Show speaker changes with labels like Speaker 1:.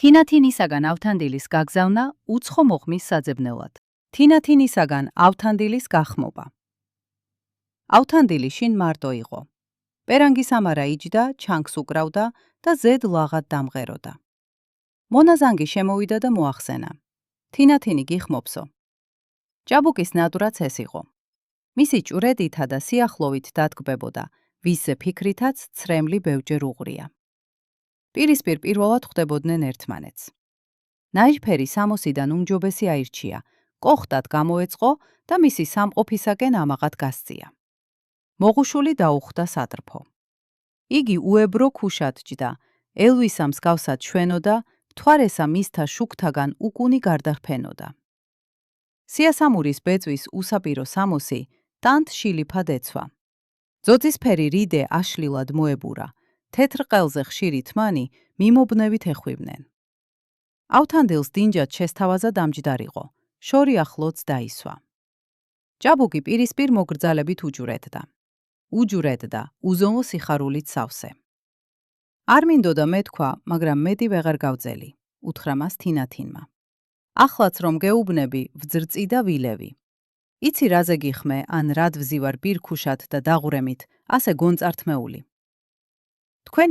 Speaker 1: თინათინისაგან ავთანდილის გაგზავნა უცხო მოხმის საძებნელად. თინათინისაგან ავთანდილის გახმობა. ავთანდილი შინ მარტო იყო. პერანგის ამარა იჯდა, ჩანგს უკრავდა და ზედ ლაღად დამღეროდა. მონაზანგი შემოვიდა და მოახსენა. თინათინი გიხმობსო. ჭაბუკის ნადვრაც ეს იყო. მისი ჭვრედითა და სიახლოვით დადგბებოდა, ვისზე ფიქრითაც ცრემლი ბევრჯერ უღრია. პირისპირ პირველად ხვდებოდნენ ერთმანეთს. ნაჟფერი სამოსიდან უმჯობესი აირჩია, კოხტად გამოეწყო და მისი სამყოფისაკენ ამაღად გასწია. მოღუშული დაუხვდა სატრფო. იგი უებრო ქუშად ჯდა, ელვისა მსგავსად შვენოდა, მთვარესა მისთა შუქთაგან უკუნი გარდარფენოდა. სიასამურის ბეწვის უსაპირო სამოსი ტანთ შილიფად ეცვა. ძოძისფერი რიდე აშლილად მოებურა, თეთრ ყელზე ხშირი თმანი მიმობნევით ეხვივნენ. ავთანდილს დინჯად შესთავაზა დამჯდარიყო, შორი ახლოც დაისვა. ჭაბუკი პირისპირ მოგრძალებით უჯურედდა, უზომო სიხარულით სავსე. არ მინდოდა მეთქვა, მაგრამ მეტი ვეღარ გავძელი, უთხრა მას თინათინმა. ახლაც რომ გეუბნები, ვძრწი და ვილევი. იცი რაზე გიხმე, ან რად ვზივარ ბირქუშად და დაღვრემით, ასე გონწართმეული. თქვენი